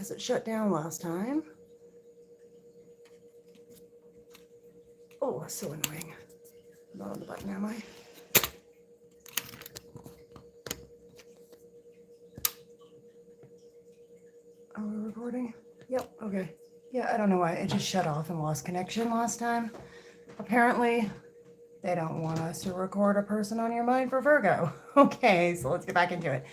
because it shut down last time. Oh, so annoying. I'm not on the button, am I? Are we recording? Yep, okay. Yeah, I don't know why. It just shut off and lost connection last time. Apparently, they don't want us to record a person on your mind for Virgo. Okay, so let's get back into it.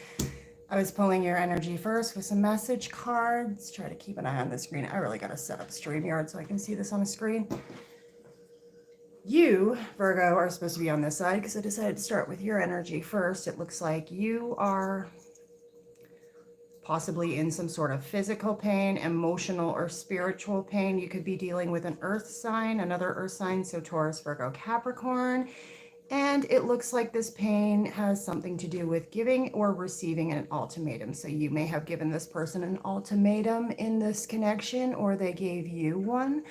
I was pulling your energy first with some message cards. Try to keep an eye on the screen. I really got to set up StreamYard so I can see this on the screen. You, Virgo, are supposed to be on this side because I decided to start with your energy first. It looks like you are possibly in some sort of physical pain, emotional or spiritual pain. You could be dealing with an earth sign, another earth sign, so Taurus, Virgo, Capricorn. And it looks like this pain has something to do with giving or receiving an ultimatum. So you may have given this person an ultimatum in this connection, or they gave you one.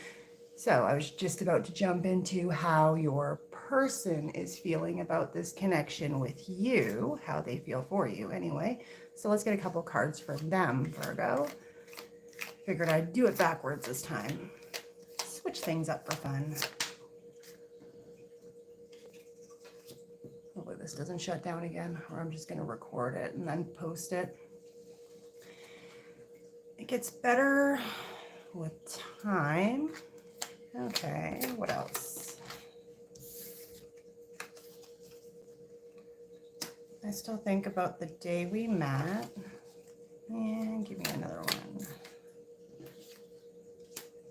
So I was just about to jump into how your person is feeling about this connection with you, how they feel for you anyway. So let's get a couple cards for them, Virgo. Figured I'd do it backwards this time. Switch things up for fun. Hopefully this doesn't shut down again, or I'm just going to record it and then post it. It gets better with time. Okay, what else? I still think about the day we met. And give me another one.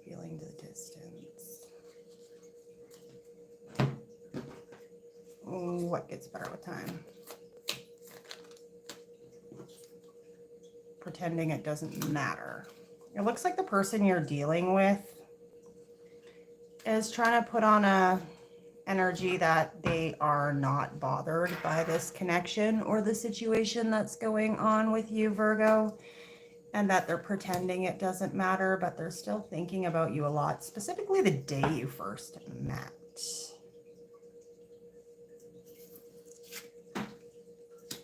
Feeling the distance. What gets better with time? Pretending it doesn't matter. It looks like the person you're dealing with is trying to put on a energy that they are not bothered by this connection or the situation that's going on with you, Virgo, and that they're pretending it doesn't matter, but they're still thinking about you a lot, specifically the day you first met.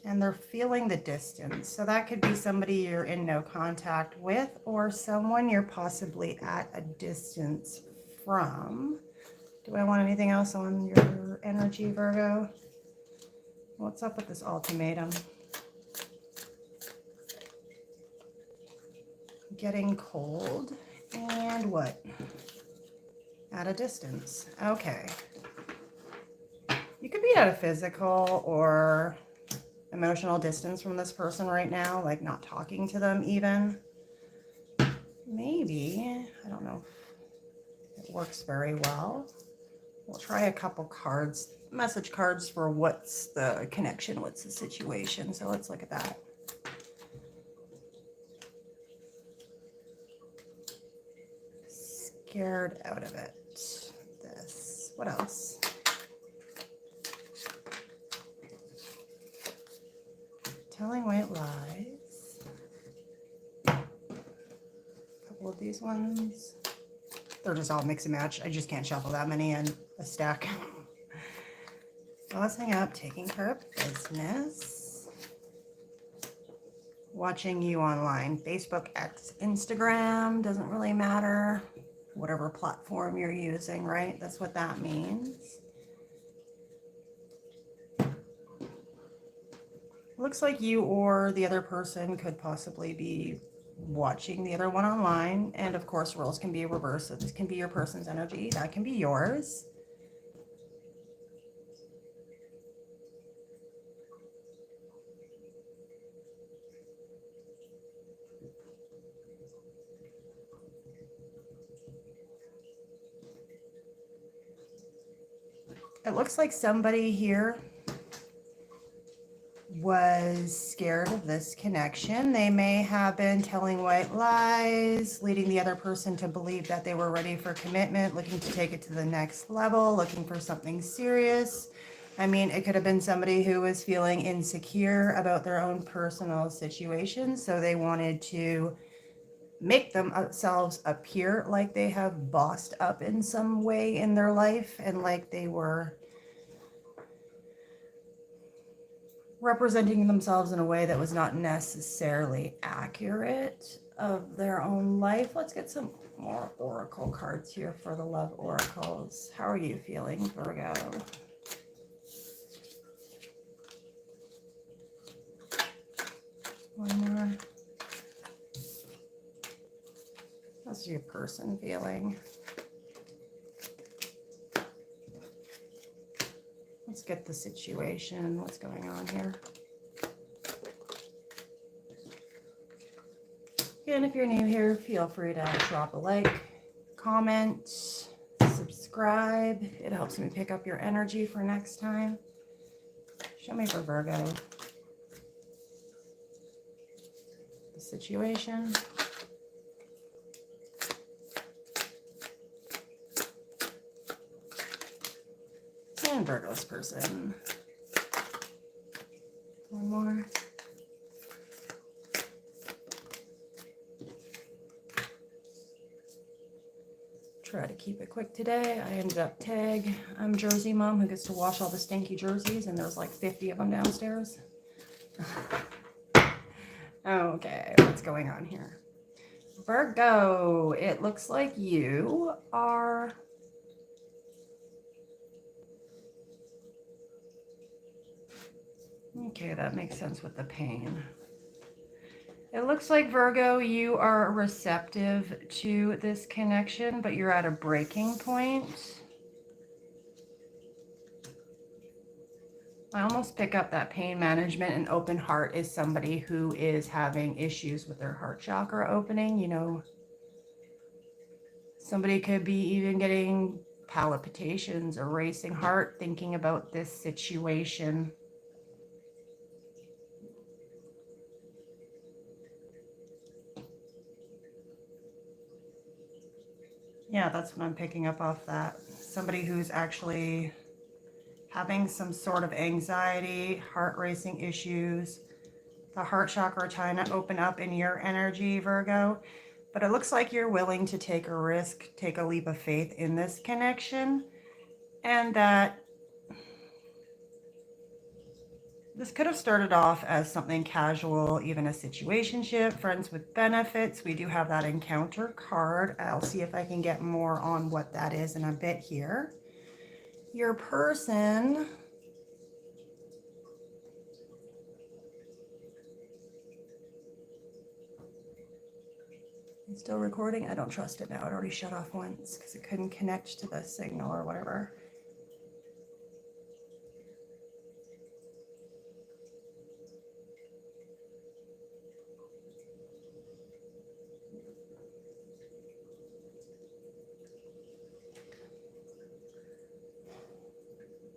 And they're feeling the distance. So that could be somebody you're in no contact with, or someone you're possibly at a distance from. Do I want anything else on your energy, Virgo? What's up with this ultimatum? Getting cold. And what? At a distance. Okay. You could be at a physical or emotional distance from this person right now, like not talking to them even. Maybe. I don't know if it works very well. We'll try a couple cards, message cards for what's the connection, what's the situation. So let's look at that. Scared out of it. This. What else? Telling white lies. A couple of these ones. They're just all mix and match. I just can't shuffle that many in a stack. Bossing up, taking care of business. Watching you online. Facebook, X, Instagram, doesn't really matter. Whatever platform you're using, right? That's what that means. Looks like you or the other person could possibly be watching the other one online, and of course roles can be reversed, so this can be your person's energy, that can be yours. It looks like somebody here was scared of this connection. They may have been telling white lies, leading the other person to believe that they were ready for commitment, looking to take it to the next level, looking for something serious. I mean, it could have been somebody who was feeling insecure about their own personal situation, so they wanted to make themselves appear like they have bossed up in some way in their life and like they were representing themselves in a way that was not necessarily accurate. of their own life. Let's get some more oracle cards here for the love oracles. How are you feeling, Virgo? One more. How's your person feeling? Let's get the situation. What's going on here? And if you're new here, feel free to drop a like, comment, subscribe. It helps me pick up your energy for next time. Show me for Virgo the situation. And Virgo's person. One more. Try to keep it quick today. I ended up tag. I'm Jersey mom who gets to wash all the stinky jerseys, and there's like 50 of them downstairs. Okay, what's going on here? Virgo, it looks like you are okay, that makes sense with the pain. It looks like, Virgo, you are receptive to this connection, but you're at a breaking point. I almost pick up that pain management and open heart is somebody who is having issues with their heart chakra opening. You know, somebody could be even getting palpitations or racing heart thinking about this situation. Yeah, that's what I'm picking up off that. Somebody who's actually having some sort of anxiety, heart racing issues, the heart chakra trying to open up in your energy, Virgo. But it looks like you're willing to take a risk, take a leap of faith in this connection, and that this could have started off as something casual, even a situationship, friends with benefits. We do have that encounter card. I'll see if I can get more on what that is in a bit here. Your person is still recording. I don't trust it now. It already shut off once because it couldn't connect to the signal or whatever.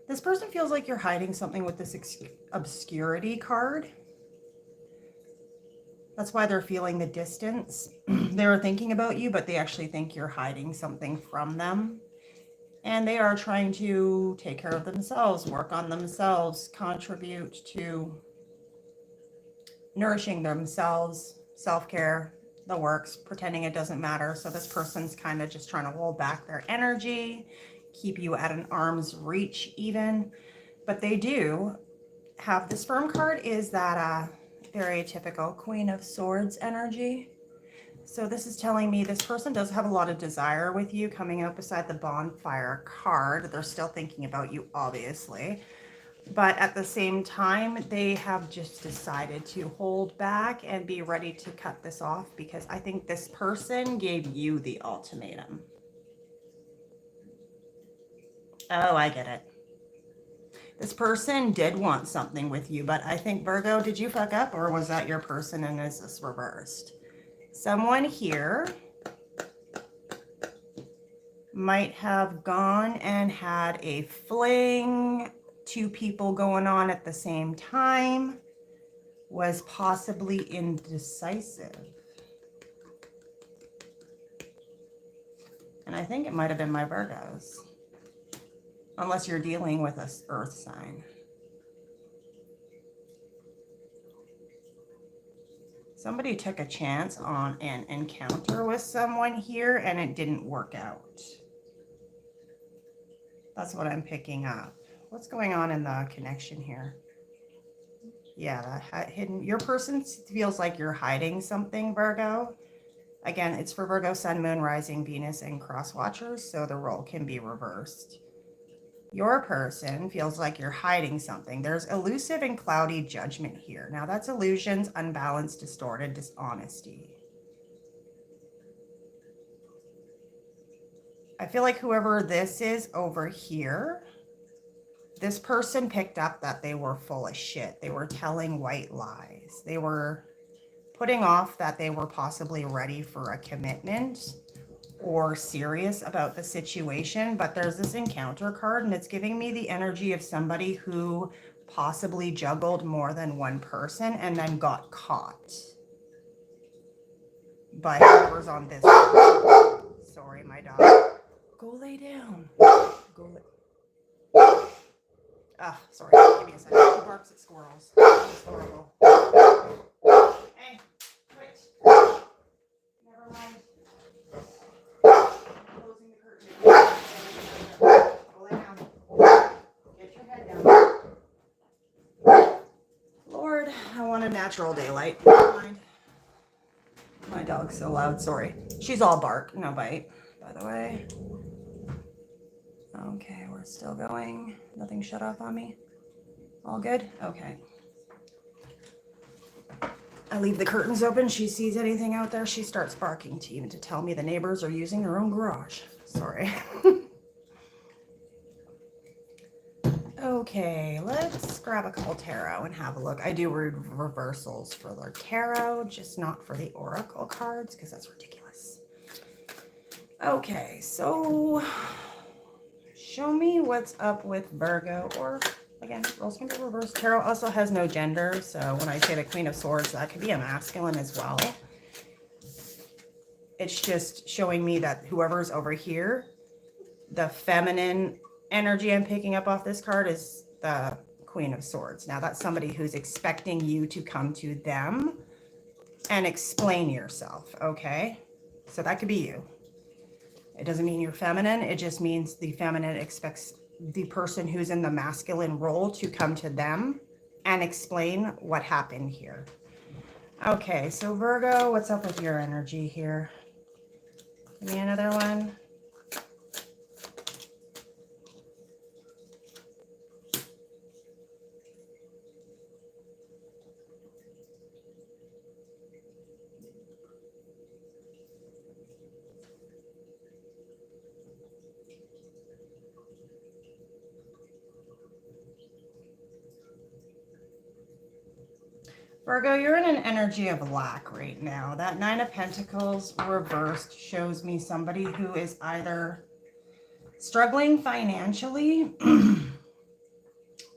This person feels like you're hiding something with this obscurity card. That's why they're feeling the distance. They're thinking about you, but they actually think you're hiding something from them. And they are trying to take care of themselves, work on themselves, contribute to nourishing themselves, self-care, the works, pretending it doesn't matter. So this person's kind of just trying to hold back their energy, keep you at an arm's reach even. But they do have this firm card is that very typical Queen of Swords energy. So this is telling me this person does have a lot of desire with you coming out beside the bonfire card. They're still thinking about you, obviously. But at the same time, they have just decided to hold back and be ready to cut this off because I think this person gave you the ultimatum. Oh, I get it. This person did want something with you, but I think, Virgo, did you fuck up or was that your person and is this reversed? Someone here might have gone and had a fling, two people going on at the same time, was possibly indecisive. And I think it might have been my Virgos. Unless you're dealing with an earth sign. Somebody took a chance on an encounter with someone here and it didn't work out. That's what I'm picking up. What's going on in the connection here? Yeah, that hidden. Your person feels like you're hiding something, Virgo. Again, it's for Virgo, Sun, Moon, Rising, Venus, and Cross Watchers, so the role can be reversed. Your person feels like you're hiding something. There's elusive and cloudy judgment here. Now that's illusions, unbalanced, distorted, dishonesty. I feel like whoever this is over here, this person picked up that they were full of shit. They were telling white lies. They were putting off that they were possibly ready for a commitment or serious about the situation. But there's this encounter card, and it's giving me the energy of somebody who possibly juggled more than one person and then got caught by whoever's on this card. Sorry, my dog. Go lay down. Go lay. Sorry. Give me a second. He barks at squirrels. It's horrible. Hey, quit. Never mind. Closing the curtain. Go lay down. Get your head down. Lord, I want a natural daylight. Never mind. My dog's so loud. Sorry. She's all bark, no bite, by the way. Okay, we're still going. Nothing shut off on me. All good? Okay. I leave the curtains open. She sees anything out there, she starts barking to even to tell me the neighbors are using their own garage. Sorry. Okay, let's grab a couple tarot and have a look. I do read reversals for the tarot, just not for the oracle cards, because that's ridiculous. Okay, so show me what's up with Virgo, or again, roles can be reversed. Tarot also has no gender, so when I say the Queen of Swords, that could be a masculine as well. It's just showing me that whoever's over here, the feminine energy I'm picking up off this card is the Queen of Swords. Now that's somebody who's expecting you to come to them and explain yourself, okay? So that could be you. It doesn't mean you're feminine. It just means the feminine expects the person who's in the masculine role to come to them and explain what happened here. Okay, so Virgo, what's up with your energy here? Give me another one. Virgo, you're in an energy of lack right now. That Nine of Pentacles reversed shows me somebody who is either struggling financially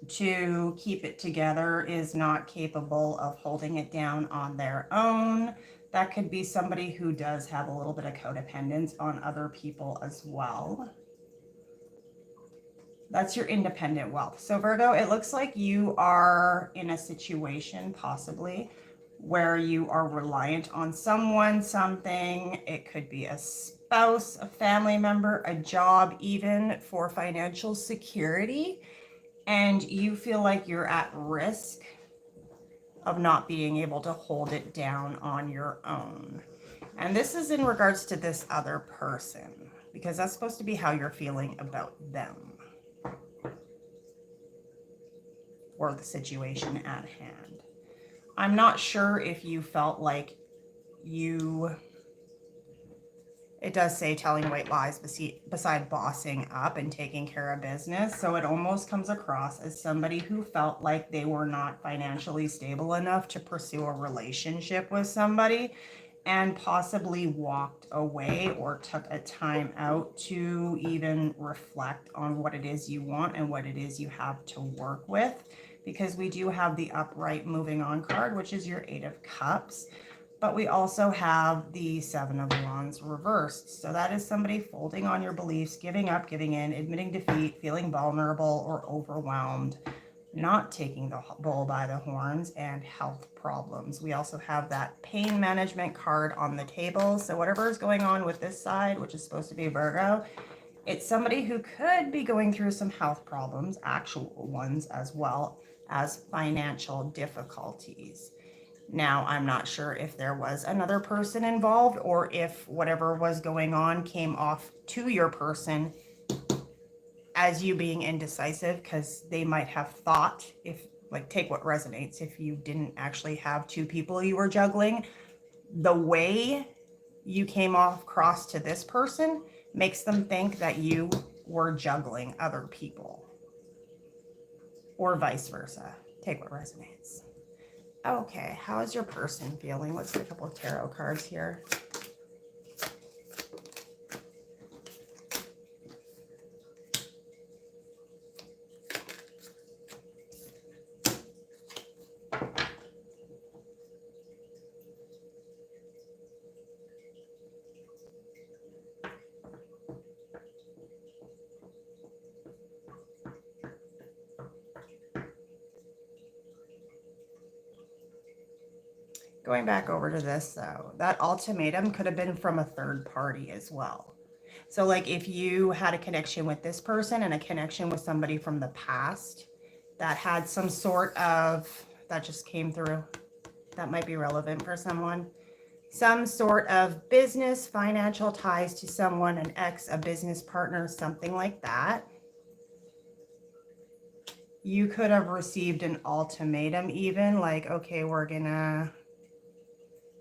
to keep it together, is not capable of holding it down on their own. That could be somebody who does have a little bit of codependence on other people as well. That's your independent wealth. So Virgo, it looks like you are in a situation possibly where you are reliant on someone, something. It could be a spouse, a family member, a job, even for financial security. And you feel like you're at risk of not being able to hold it down on your own. And this is in regards to this other person, because that's supposed to be how you're feeling about them or the situation at hand. I'm not sure if you felt like it does say telling white lies beside bossing up and taking care of business. So it almost comes across as somebody who felt like they were not financially stable enough to pursue a relationship with somebody and possibly walked away or took a time out to even reflect on what it is you want and what it is you have to work with. Because we do have the upright moving on card, which is your Eight of Cups. But we also have the Seven of Wands reversed. So that is somebody folding on your beliefs, giving up, giving in, admitting defeat, feeling vulnerable or overwhelmed, not taking the bull by the horns, and health problems. We also have that pain management card on the table. So whatever is going on with this side, which is supposed to be Virgo, it's somebody who could be going through some health problems, actual ones, as well as financial difficulties. Now, I'm not sure if there was another person involved or if whatever was going on came off to your person as you being indecisive, because they might have thought, if like take what resonates, if you didn't actually have two people you were juggling, the way you came off cross to this person makes them think that you were juggling other people, or vice versa. Take what resonates. Okay, how is your person feeling? Let's get a couple of tarot cards here. Going back over to this though, that ultimatum could have been from a third party as well. So like if you had a connection with this person and a connection with somebody from the past that had some sort of, that just came through, that might be relevant for someone, some sort of business, financial ties to someone, an ex, a business partner, something like that. You could have received an ultimatum even, like, okay, we're gonna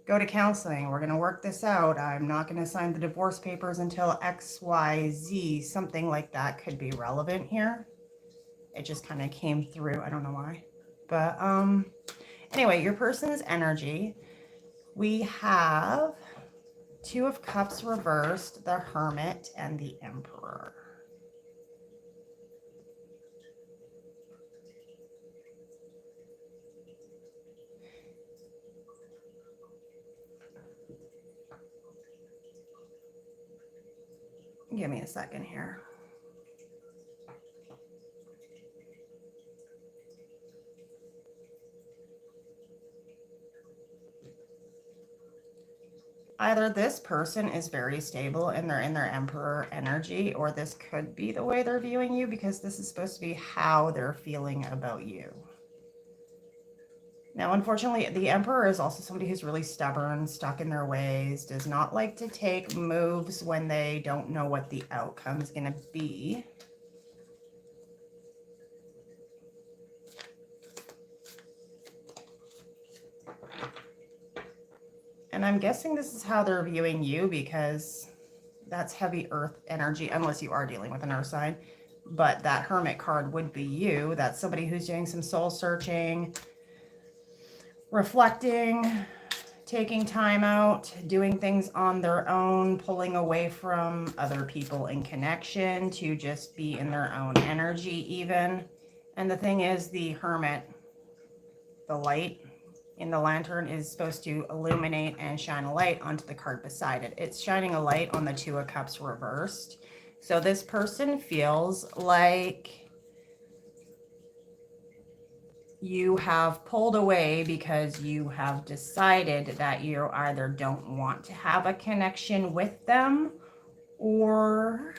go to counseling. We're going to work this out. I'm not going to sign the divorce papers until XYZ. Something like that could be relevant here. It just kind of came through. I don't know why. But anyway, your person's energy. We have Two of Cups reversed, the Hermit, and the Emperor. Give me a second here. Either this person is very stable and they're in their Emperor energy, or this could be the way they're viewing you, because this is supposed to be how they're feeling about you. Now, unfortunately, the Emperor is also somebody who's really stubborn, stuck in their ways, does not like to take moves when they don't know what the outcome is going to be. And I'm guessing this is how they're viewing you, because that's heavy earth energy, unless you are dealing with an earth sign. But that Hermit card would be you. That's somebody who's doing some soul searching, reflecting, taking time out, doing things on their own, pulling away from other people in connection to just be in their own energy even. And the thing is, the Hermit, the light in the lantern, is supposed to illuminate and shine a light onto the card beside it. It's shining a light on the Two of Cups reversed. So this person feels like you have pulled away because you have decided that you either don't want to have a connection with them, or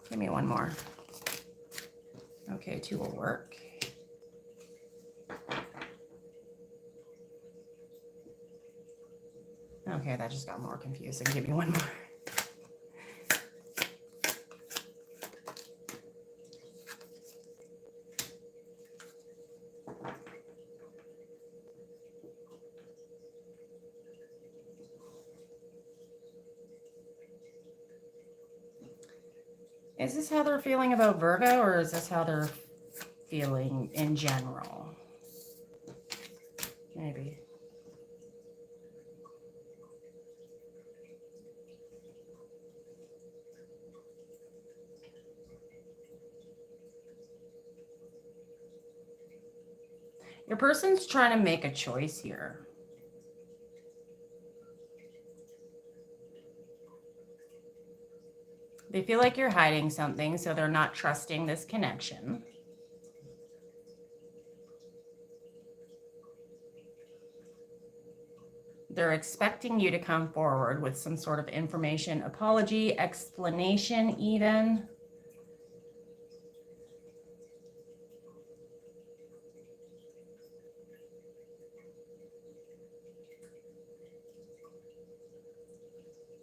give me one more. Okay, two will work. Okay, that just got more confusing. Give me one more. Is this how they're feeling about Virgo, or is this how they're feeling in general? Maybe. Your person's trying to make a choice here. They feel like you're hiding something, so they're not trusting this connection. They're expecting you to come forward with some sort of information, apology, explanation even.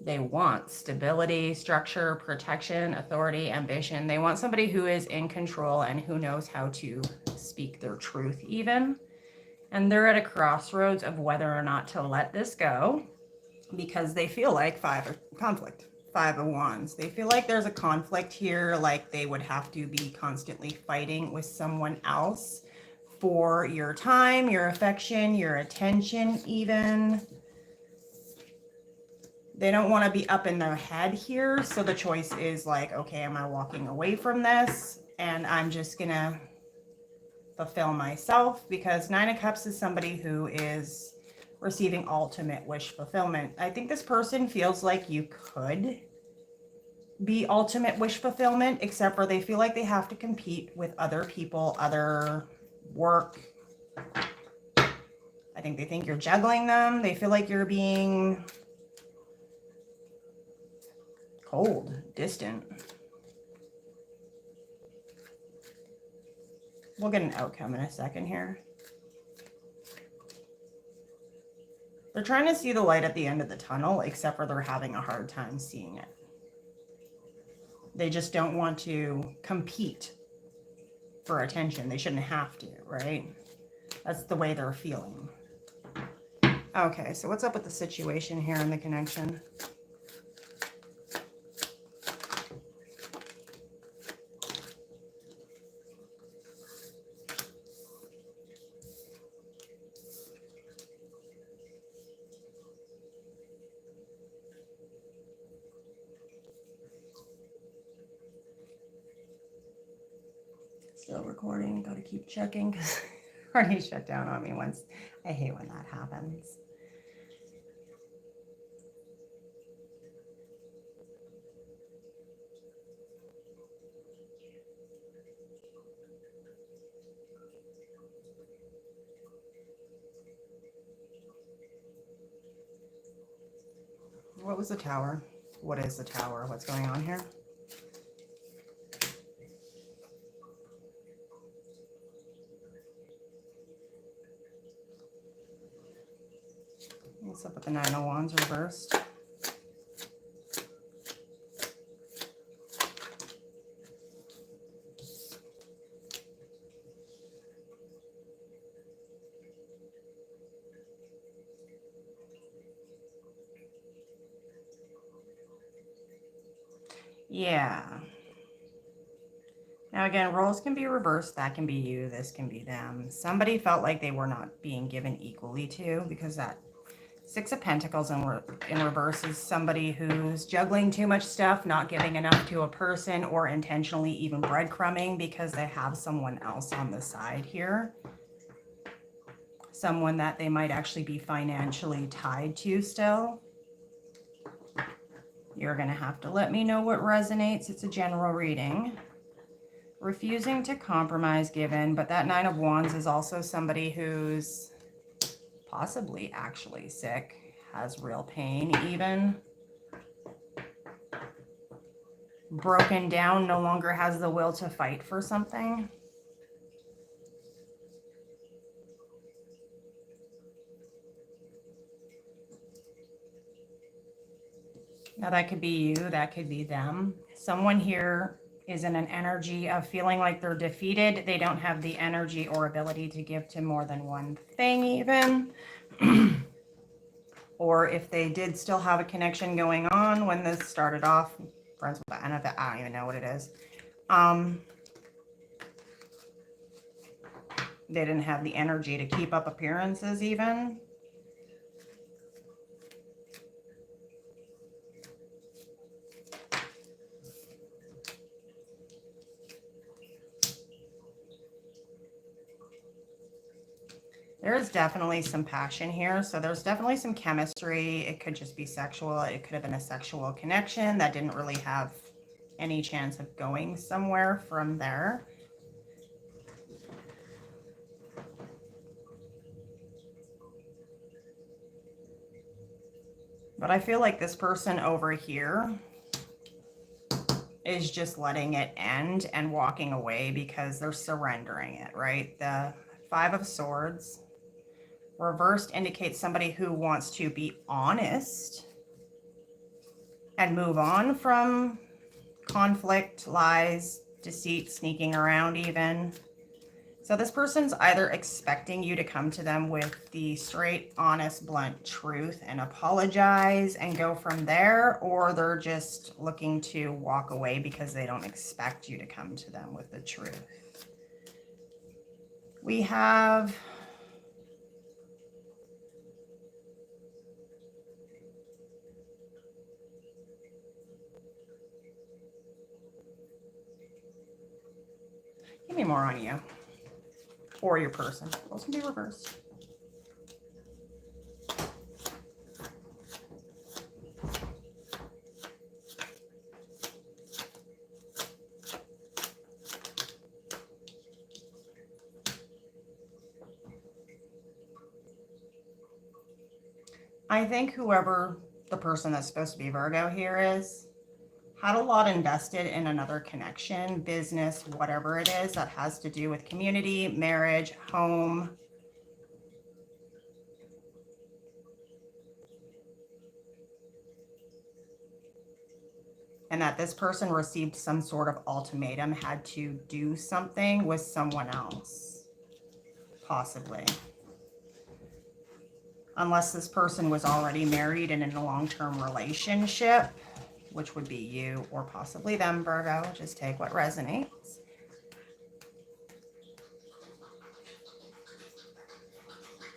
They want stability, structure, protection, authority, ambition. They want somebody who is in control and who knows how to speak their truth even. And they're at a crossroads of whether or not to let this go because they feel like conflict. 5 of Wands. They feel like there's a conflict here, like they would have to be constantly fighting with someone else for your time, your affection, your attention even. They don't want to be up in their head here. So the choice is like, okay, am I walking away from this? And I'm just going to fulfill myself, because 9 of Cups is somebody who is receiving ultimate wish fulfillment. I think this person feels like you could be ultimate wish fulfillment, except for they feel like they have to compete with other people, other work. I think they think you're juggling them. They feel like you're being cold, distant. We'll get an outcome in a second here. They're trying to see the light at the end of the tunnel, except for they're having a hard time seeing it. They just don't want to compete for attention. They shouldn't have to, right? That's the way they're feeling. Okay, so what's up with the situation here in the connection? Still recording, gotta keep checking because already shut down on me once. I hate when that happens. What was the Tower? What is the Tower? What's going on here? What's up with the 9 of Wands reversed? Yeah. Now again, roles can be reversed. That can be you. This can be them. Somebody felt like they were not being given equally to, because that 6 of Pentacles in reverse is somebody who's juggling too much stuff, not giving enough to a person, or intentionally even breadcrumbing because they have someone else on the side here. Someone that they might actually be financially tied to still. You're going to have to let me know what resonates. It's a general reading. Refusing to compromise given, but that 9 of Wands is also somebody who's possibly actually sick, has real pain even. Broken down, no longer has the will to fight for something. Now that could be you, that could be them. Someone here is in an energy of feeling like they're defeated. They don't have the energy or ability to give to more than one thing even. Or if they did still have a connection going on when this started off, friends with the NFA, I don't even know what it is. They didn't have the energy to keep up appearances even. There's definitely some passion here. So there's definitely some chemistry. It could just be sexual. It could have been a sexual connection that didn't really have any chance of going somewhere from there. But I feel like this person over here is just letting it end and walking away because they're surrendering it, right? The 5 of Swords. Reversed indicates somebody who wants to be honest and move on from conflict, lies, deceit, sneaking around even. So this person's either expecting you to come to them with the straight, honest, blunt truth and apologize and go from there, or they're just looking to walk away because they don't expect you to come to them with the truth. We have give me more on you or your person. Those can be reversed. I think whoever the person that's supposed to be Virgo here is had a lot invested in another connection, business, whatever it is that has to do with community, marriage, home. And that this person received some sort of ultimatum, had to do something with someone else, possibly. Unless this person was already married and in a long-term relationship, which would be you or possibly them, Virgo. Just take what resonates.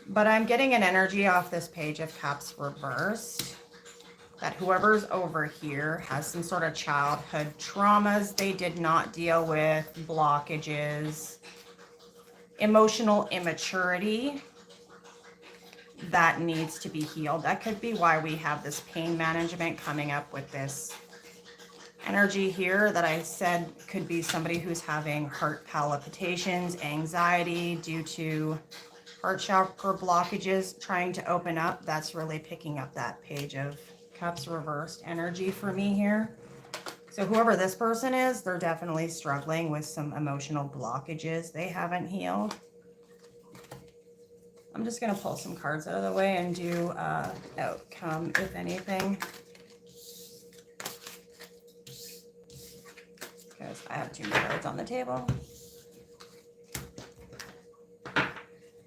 But I'm getting an energy off this Page of Cups reversed that whoever's over here has some sort of childhood traumas they did not deal with, blockages, emotional immaturity that needs to be healed. That could be why we have this pain management coming up with this energy here that I said could be somebody who's having heart palpitations, anxiety due to heart chakra blockages trying to open up. That's really picking up that Page of Cups reversed energy for me here. So whoever this person is, they're definitely struggling with some emotional blockages they haven't healed. I'm just going to pull some cards out of the way and do outcome, if anything. Because I have too many cards on the table.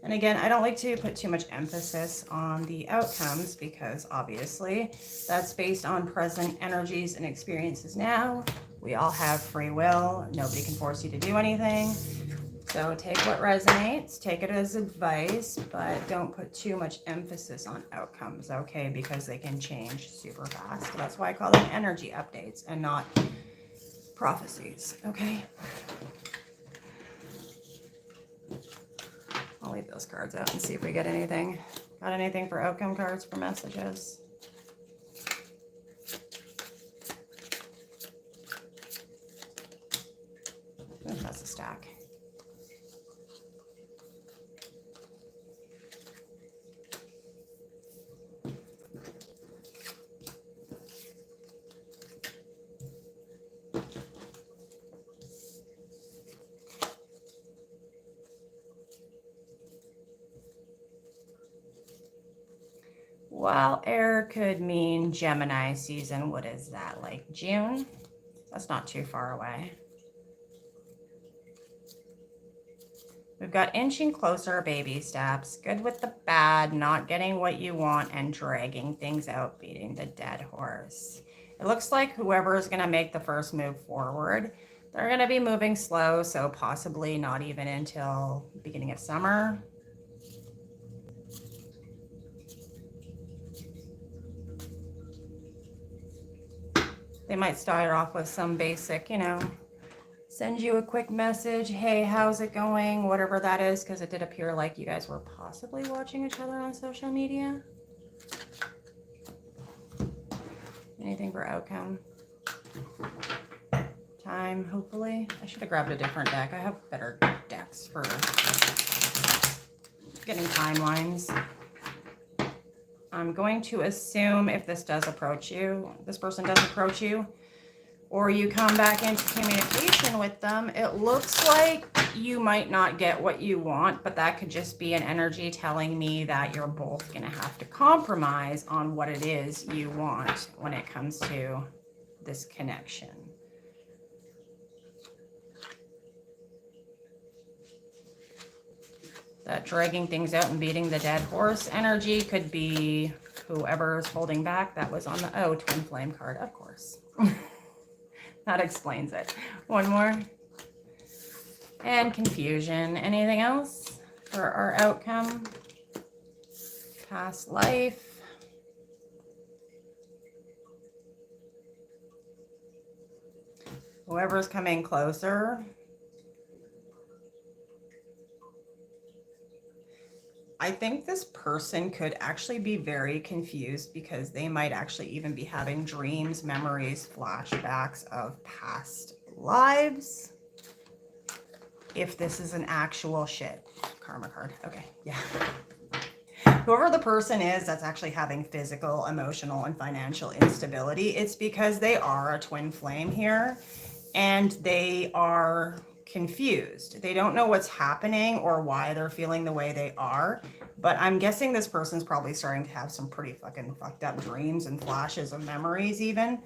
And again, I don't like to put too much emphasis on the outcomes because obviously that's based on present energies and experiences now. We all have free will. Nobody can force you to do anything. So take what resonates, take it as advice, but don't put too much emphasis on outcomes, okay? Because they can change super fast. That's why I call them energy updates and not prophecies, okay? I'll leave those cards out and see if we get anything. Got anything for outcome cards for messages? Ooh, that's a stack. Well, air could mean Gemini season. What is that, like June? That's not too far away. We've got inching closer, baby steps, good with the bad, not getting what you want, and dragging things out, beating the dead horse. It looks like whoever is going to make the first move forward, they're going to be moving slow, so possibly not even until the beginning of summer. They might start off with some basic, send you a quick message. Hey, how's it going? Whatever that is, because it did appear like you guys were possibly watching each other on social media. Anything for outcome? Time, hopefully. I should have grabbed a different deck. I have better decks for getting timelines. I'm going to assume if this does approach you, this person does approach you, or you come back into communication with them, it looks like you might not get what you want, but that could just be an energy telling me that you're both going to have to compromise on what it is you want when it comes to this connection. That dragging things out and beating the dead horse energy could be whoever's holding back. That was on the twin flame card, of course. That explains it. One more. And confusion. Anything else for our outcome? Past life. Whoever's coming closer. I think this person could actually be very confused because they might actually even be having dreams, memories, flashbacks of past lives. If this is an actual shit karma card. Okay, yeah. Whoever the person is that's actually having physical, emotional, and financial instability, it's because they are a twin flame here and they are confused. They don't know what's happening or why they're feeling the way they are. But I'm guessing this person's probably starting to have some pretty fucking fucked up dreams and flashes of memories even.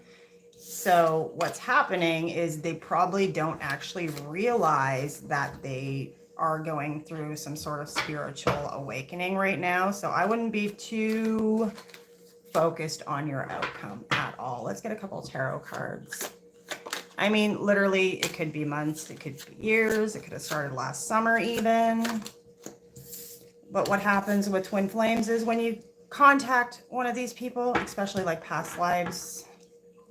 So what's happening is they probably don't actually realize that they are going through some sort of spiritual awakening right now. So I wouldn't be too focused on your outcome at all. Let's get a couple tarot cards. I mean, literally, it could be months, it could be years, it could have started last summer even. But what happens with twin flames is when you contact one of these people, especially like past lives,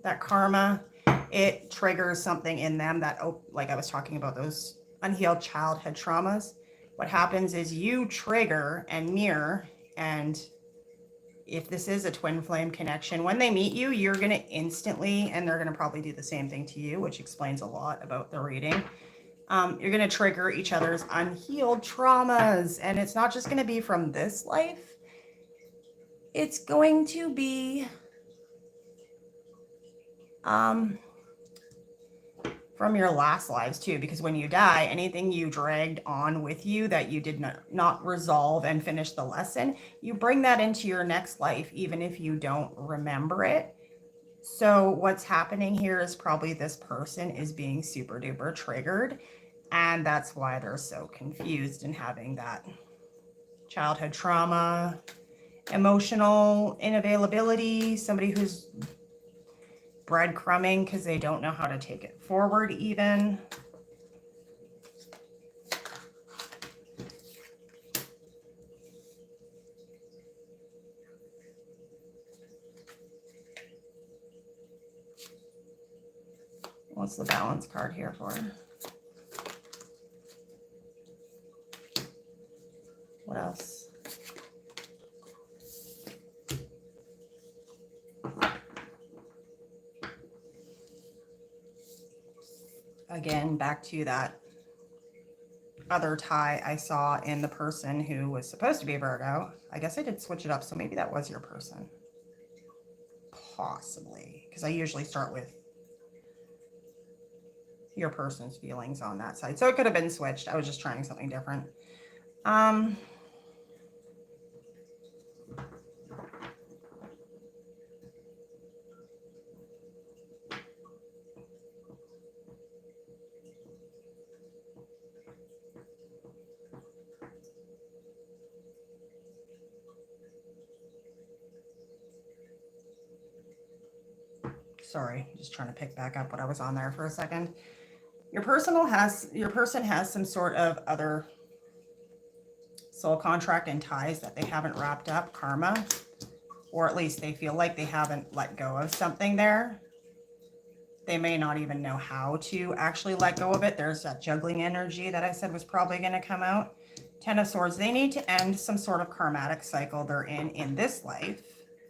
that karma, it triggers something in them that, like I was talking about, those unhealed childhood traumas. What happens is you trigger and mirror, and if this is a twin flame connection, when they meet you, you're going to instantly, and they're going to probably do the same thing to you, which explains a lot about the reading. You're going to trigger each other's unhealed traumas, and it's not just going to be from this life. It's going to be from your last lives too, because when you die, anything you dragged on with you that you did not resolve and finish the lesson, you bring that into your next life, even if you don't remember it. So what's happening here is probably this person is being super duper triggered, and that's why they're so confused and having that childhood trauma, emotional unavailability, somebody who's breadcrumbing because they don't know how to take it forward even. What's the balance card here for? What else? Again, back to that other tie I saw in the person who was supposed to be Virgo. I guess I did switch it up, so maybe that was your person. Possibly, because I usually start with your person's feelings on that side. So it could have been switched. I was just trying something different. Sorry, just trying to pick back up what I was on there for a second. Your person has some sort of other soul contract and ties that they haven't wrapped up, karma, or at least they feel like they haven't let go of something there. They may not even know how to actually let go of it. There's that juggling energy that I said was probably going to come out. Ten of Swords, they need to end some sort of karmatic cycle they're in this life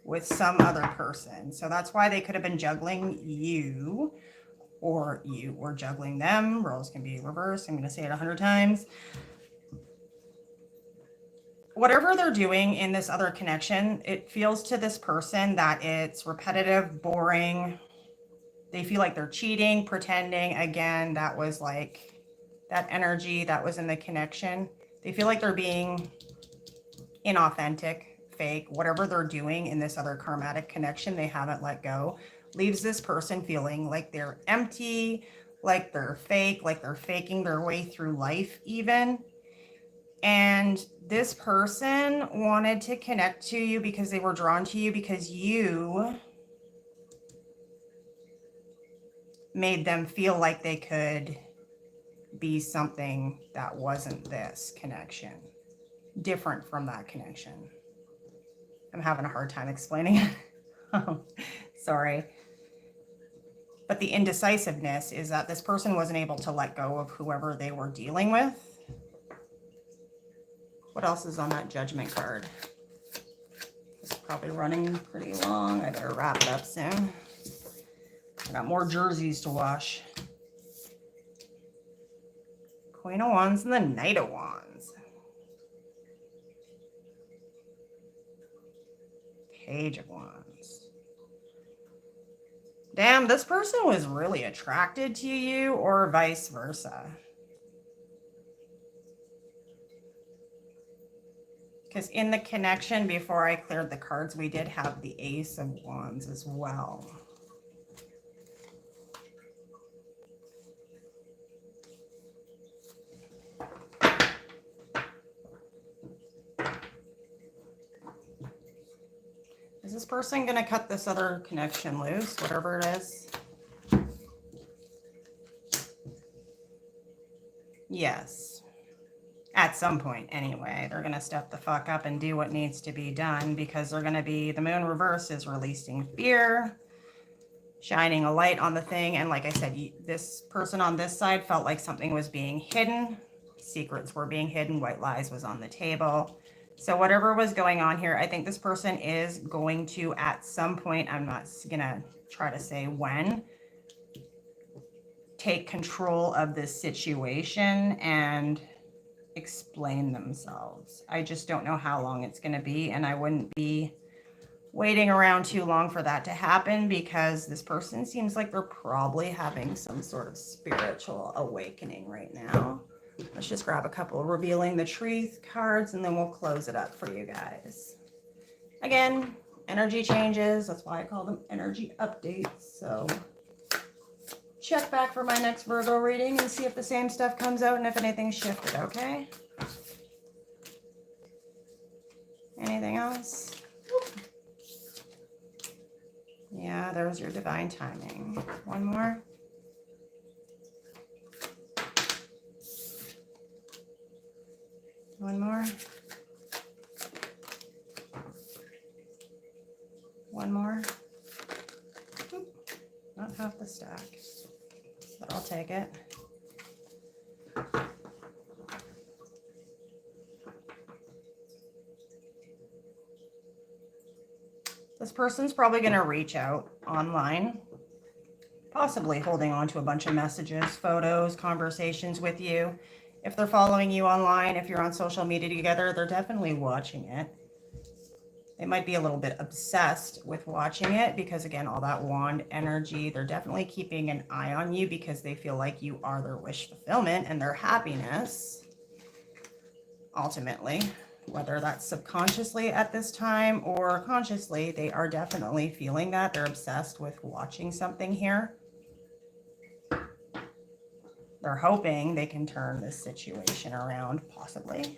with some other person. So that's why they could have been juggling you, or you were juggling them. Roles can be reversed. I'm going to say it 100 times. Whatever they're doing in this other connection, it feels to this person that it's repetitive, boring. They feel like they're cheating, pretending. Again, that that energy that was in the connection. They feel like they're being inauthentic, fake, whatever they're doing in this other karmatic connection they haven't let go, leaves this person feeling like they're empty, like they're fake, like they're faking their way through life even. And this person wanted to connect to you because they were drawn to you because you made them feel like they could be something that wasn't this connection, different from that connection. I'm having a hard time explaining it. Sorry. But the indecisiveness is that this person wasn't able to let go of whoever they were dealing with. What else is on that Judgment card? It's probably running pretty long. I better wrap it up soon. I got more jerseys to wash. Queen of Wands and the Knight of Wands. Page of Wands. Damn, this person was really attracted to you or vice versa. Because in the connection, before I cleared the cards, we did have the Ace of Wands as well. Is this person going to cut this other connection loose, whatever it is? Yes. At some point, anyway. They're going to step the fuck up and do what needs to be done because they're going to be, the moon reverse is releasing fear, shining a light on the thing. And like I said, this person on this side felt like something was being hidden. Secrets were being hidden. White lies was on the table. So whatever was going on here, I think this person is going to, at some point, I'm not going to try to say when, take control of this situation and explain themselves. I just don't know how long it's going to be, and I wouldn't be waiting around too long for that to happen because this person seems like they're probably having some sort of spiritual awakening right now. Let's just grab a couple revealing the truth cards and then we'll close it up for you guys. Again, energy changes. That's why I call them energy updates. So check back for my next Virgo reading and see if the same stuff comes out and if anything's shifted, okay? Anything else? Yeah, there's your divine timing. One more. One more. One more. Not half the stack, but I'll take it. This person's probably going to reach out online, possibly holding on to a bunch of messages, photos, conversations with you. If they're following you online, if you're on social media together, they're definitely watching it. They might be a little bit obsessed with watching it because, again, all that wand energy, they're definitely keeping an eye on you because they feel like you are their wish fulfillment and their happiness, ultimately. Whether that's subconsciously at this time or consciously, they are definitely feeling that. They're obsessed with watching something here. They're hoping they can turn this situation around, possibly.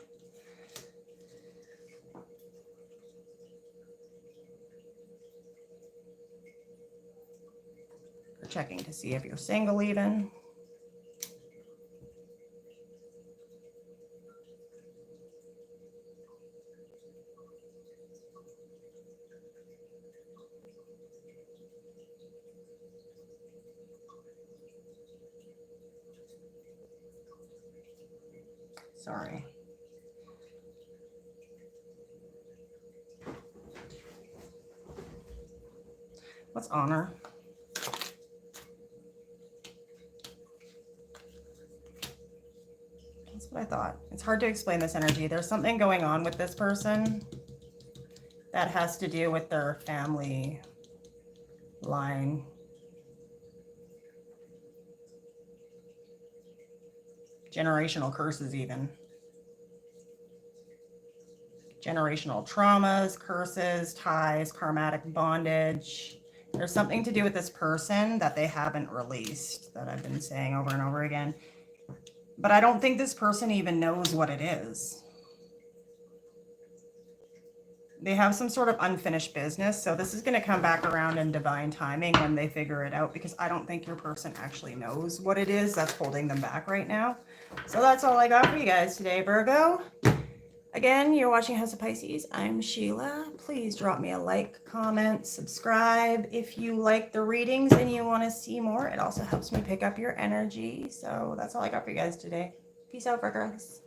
They're checking to see if you're single even. Sorry. What's honor? That's what I thought. It's hard to explain this energy. There's something going on with this person that has to do with their family line. generational curses even. Generational traumas, curses, ties, karmatic bondage. There's something to do with this person that they haven't released that I've been saying over and over again. But I don't think this person even knows what it is. They have some sort of unfinished business. So this is going to come back around in divine timing when they figure it out, because I don't think your person actually knows what it is that's holding them back right now. So that's all I got for you guys today, Virgo. Again, you're watching House of Pisces. I'm Sheila. Please drop me a like, comment, subscribe. If you like the readings and you want to see more, it also helps me pick up your energy. So that's all I got for you guys today. Peace out, Virgos.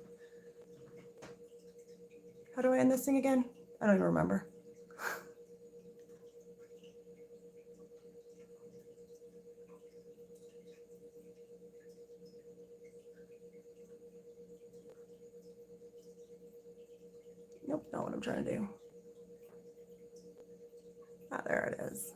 How do I end this thing again? I don't even remember. Nope, not what I'm trying to do. Ah, there it is.